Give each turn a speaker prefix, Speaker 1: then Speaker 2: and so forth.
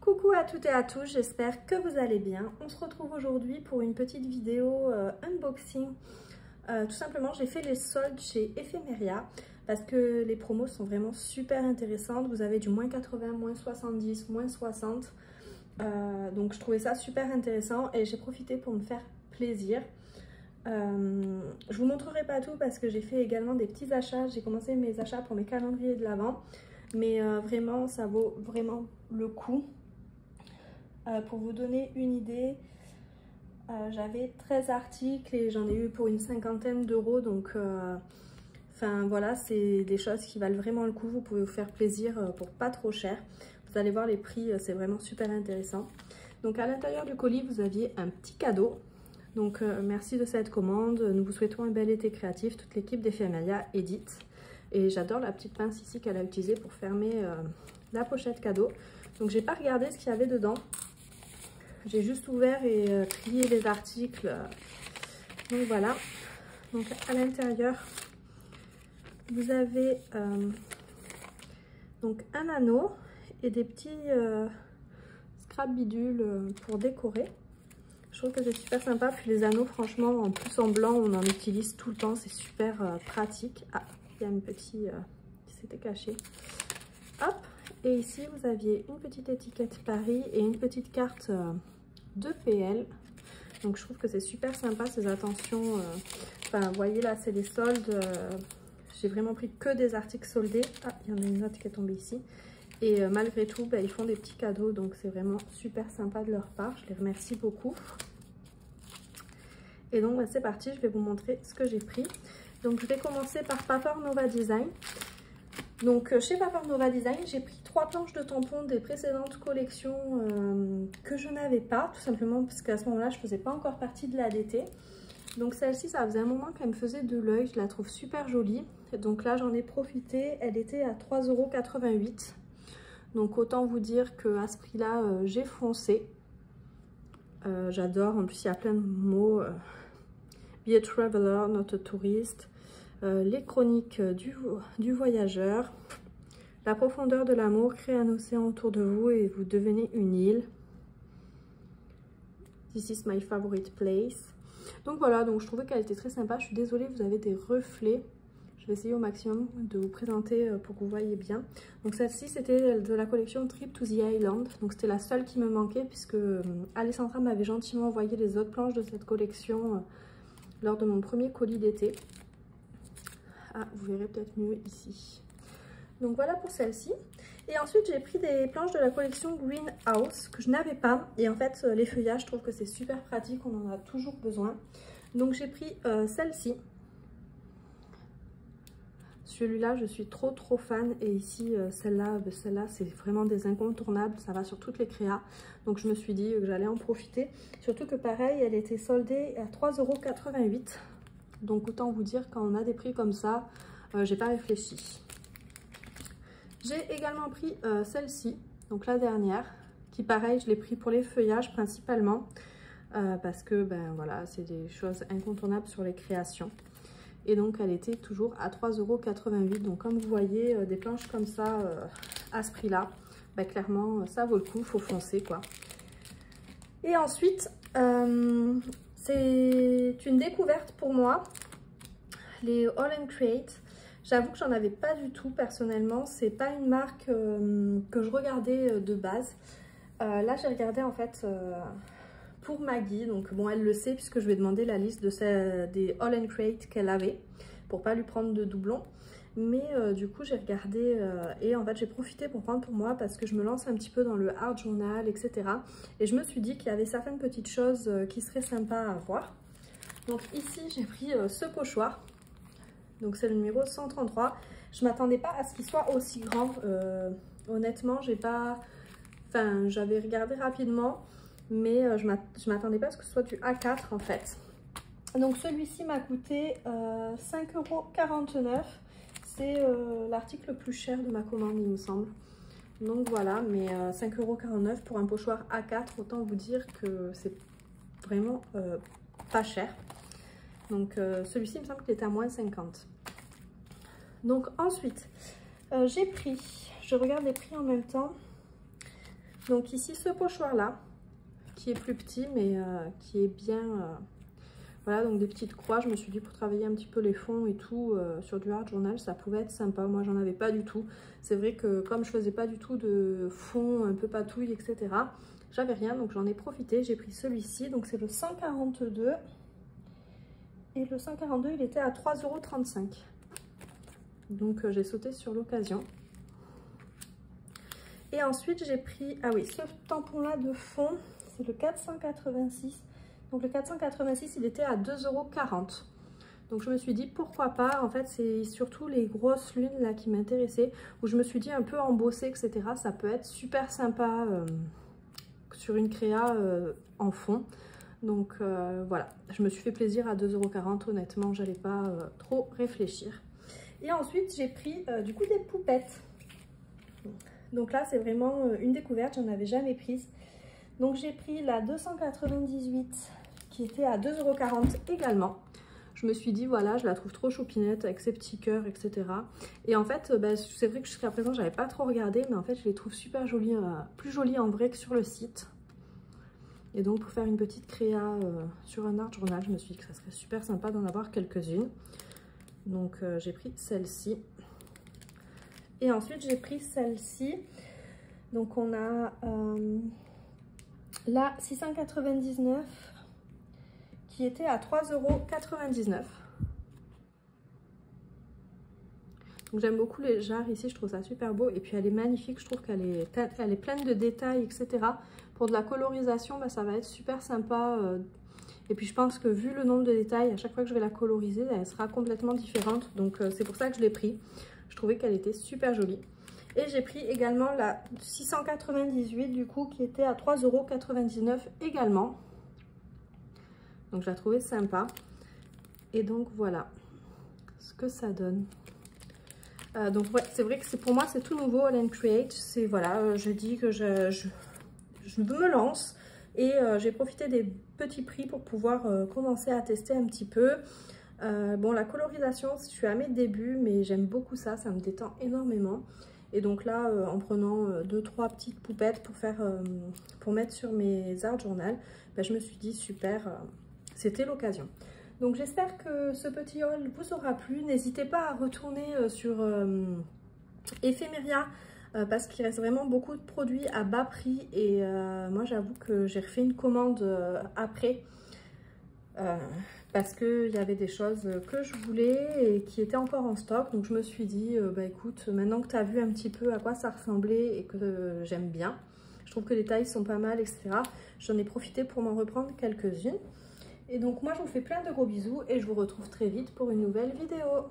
Speaker 1: Coucou à toutes et à tous, j'espère que vous allez bien. On se retrouve aujourd'hui pour une petite vidéo unboxing. Tout simplement, j'ai fait les soldes chez Ephemeria parce que les promos sont vraiment super intéressantes. Vous avez du moins 80, moins 70, moins 60. Donc je trouvais ça super intéressant et j'ai profité pour me faire plaisir. Je vous montrerai pas tout parce que j'ai fait également des petits achats. J'ai commencé mes achats pour mes calendriers de l'Avent. Mais vraiment, ça vaut vraiment le coup. Pour vous donner une idée, j'avais 13 articles et j'en ai eu pour une cinquantaine d'euros. Donc, enfin voilà, c'est des choses qui valent vraiment le coup. Vous pouvez vous faire plaisir pour pas trop cher. Vous allez voir les prix, c'est vraiment super intéressant. Donc à l'intérieur du colis, vous aviez un petit cadeau. Donc merci de cette commande. Nous vous souhaitons un bel été créatif. Toute l'équipe d'Ephemeria, Edith. Et j'adore la petite pince ici qu'elle a utilisée pour fermer la pochette cadeau. Donc j'ai pas regardé ce qu'il y avait dedans. J'ai juste ouvert et trié les articles. Donc voilà. Donc à l'intérieur, vous avez donc un anneau et des petits scrap bidules pour décorer. Je trouve que c'est super sympa. Puis les anneaux, franchement, en plus en blanc, on en utilise tout le temps. C'est super pratique. Ah, il y a un petit qui s'était caché. Hop. Et ici, vous aviez une petite étiquette Paris et une petite carte de PL. Donc, je trouve que c'est super sympa ces attentions. Enfin, vous voyez là, c'est les soldes. J'ai vraiment pris que des articles soldés. Ah, il y en a une autre qui est tombée ici. Et malgré tout, ils font des petits cadeaux. Donc, c'est vraiment super sympa de leur part. Je les remercie beaucoup. Et donc, c'est parti. Je vais vous montrer ce que j'ai pris. Donc, je vais commencer par Paper Nova Design. Donc chez Paper Nova Design, j'ai pris 3 planches de tampons des précédentes collections que je n'avais pas, tout simplement parce qu'à ce moment-là, je ne faisais pas encore partie de l'ADT. Donc celle-ci, ça faisait un moment qu'elle me faisait de l'œil, je la trouve super jolie. Donc là, j'en ai profité, elle était à 3,88 €. Donc autant vous dire qu'à ce prix-là, j'ai foncé. J'adore, en plus il y a plein de mots. Be a traveler, not a tourist. Les chroniques du voyageur, la profondeur de l'amour, crée un océan autour de vous et vous devenez une île. This is my favorite place. Donc voilà, donc je trouvais qu'elle était très sympa. Je suis désolée, vous avez des reflets. Je vais essayer au maximum de vous présenter pour que vous voyez bien. Donc celle-ci, c'était de la collection Trip to the Island. Donc c'était la seule qui me manquait puisque Alessandra m'avait gentiment envoyé les autres planches de cette collection lors de mon premier colis d'été. Ah, vous verrez peut-être mieux ici. Donc voilà pour celle-ci. Et ensuite, j'ai pris des planches de la collection Greenhouse que je n'avais pas. Et en fait, les feuillages, je trouve que c'est super pratique. On en a toujours besoin. Donc j'ai pris celle-ci. Celui-là, je suis trop fan. Et ici, celle-là, c'est vraiment des incontournables. Ça va sur toutes les créas. Donc je me suis dit que j'allais en profiter. Surtout que pareil, elle était soldée à 3,88 €. Donc autant vous dire, quand on a des prix comme ça, j'ai pas réfléchi. J'ai également pris celle-ci, donc la dernière, qui pareil, je l'ai pris pour les feuillages principalement, parce que ben voilà, c'est des choses incontournables sur les créations. Et donc elle était toujours à 3,88 €. Donc comme vous voyez, des planches comme ça, à ce prix-là, ben, clairement, ça vaut le coup, faut foncer quoi. Et ensuite, c'est une découverte pour moi, les All and Create. J'avoue que j'en avais pas du tout personnellement. C'est pas une marque que je regardais de base. Là, j'ai regardé en fait pour Maggie. Donc bon, elle le sait puisque je lui ai demandé la liste des All and Create qu'elle avait pour pas lui prendre de doublons. Mais du coup, j'ai regardé et en fait, j'ai profité pour prendre pour moi parce que je me lance un petit peu dans le art journal, etc. Et je me suis dit qu'il y avait certaines petites choses qui seraient sympas à voir. Donc ici, j'ai pris ce pochoir. Donc c'est le numéro 133. Je m'attendais pas à ce qu'il soit aussi grand. Honnêtement, j'ai pas... Enfin, j'avais regardé rapidement, mais je m'attendais pas à ce que ce soit du A4 en fait. Donc celui-ci m'a coûté 5,49 €. C'est l'article le plus cher de ma commande, il me semble. Donc voilà, mais 5,49 € pour un pochoir A4, autant vous dire que c'est vraiment pas cher. Donc celui-ci, il me semble qu'il était à moins 50. Donc ensuite, j'ai pris, je regarde les prix en même temps. Donc ici ce pochoir là, qui est plus petit mais qui est bien... voilà, donc des petites croix, je me suis dit pour travailler un petit peu les fonds et tout sur du art journal, ça pouvait être sympa. Moi j'en avais pas du tout. C'est vrai que comme je faisais pas du tout de fond un peu patouille, etc. J'avais rien, donc j'en ai profité. J'ai pris celui-ci, donc c'est le 142. Et le 142, il était à 3,35 €. Donc j'ai sauté sur l'occasion. Et ensuite j'ai pris, ah oui, ce tampon là de fond, c'est le 486. Donc le 486, il était à 2,40 €. Donc je me suis dit pourquoi pas. En fait c'est surtout les grosses lunes là qui m'intéressaient, où je me suis dit un peu embossé, etc. Ça peut être super sympa sur une créa en fond. Donc voilà, je me suis fait plaisir à 2,40 €. Honnêtement, j'allais pas trop réfléchir. Et ensuite j'ai pris du coup des poupettes. Donc là c'est vraiment une découverte, j'en avais jamais prise. Donc j'ai pris la 298 qui était à 2,40 € également. Je me suis dit voilà, je la trouve trop choupinette avec ses petits cœurs, etc. Et en fait, c'est vrai que jusqu'à présent j'avais pas trop regardé, mais en fait je les trouve super jolies, plus jolies en vrai que sur le site. Et donc pour faire une petite créa sur un art journal, je me suis dit que ça serait super sympa d'en avoir quelques-unes. Donc j'ai pris celle-ci. Et ensuite j'ai pris celle-ci. Donc on a la 699 qui était à 3,99 €. Donc j'aime beaucoup les jarres ici, je trouve ça super beau. Et puis elle est magnifique, je trouve qu'elle est pleine de détails, etc. Pour de la colorisation, ça va être super sympa. Et puis je pense que vu le nombre de détails, à chaque fois que je vais la coloriser, elle sera complètement différente. Donc c'est pour ça que je l'ai pris. Je trouvais qu'elle était super jolie. Et j'ai pris également la 698 du coup qui était à 3,99 € également. Donc je la trouvais sympa. Et donc voilà ce que ça donne. Donc ouais, c'est vrai que pour moi c'est tout nouveau All & Create. C'est voilà, je dis que je me lance. Et j'ai profité des petits prix pour pouvoir commencer à tester un petit peu. Bon, la colorisation, je suis à mes débuts, mais j'aime beaucoup ça, ça me détend énormément. Et donc là, en prenant 2-3 petites poupettes pour mettre sur mes art journal, je me suis dit super, c'était l'occasion. Donc j'espère que ce petit haul vous aura plu. N'hésitez pas à retourner sur Ephemeria parce qu'il reste vraiment beaucoup de produits à bas prix. Et moi j'avoue que j'ai refait une commande après. Parce qu'il y avait des choses que je voulais et qui étaient encore en stock. Donc je me suis dit, écoute, maintenant que tu as vu un petit peu à quoi ça ressemblait et que j'aime bien, je trouve que les tailles sont pas mal, etc. J'en ai profité pour m'en reprendre quelques-unes. Et donc moi je vous fais plein de gros bisous et je vous retrouve très vite pour une nouvelle vidéo.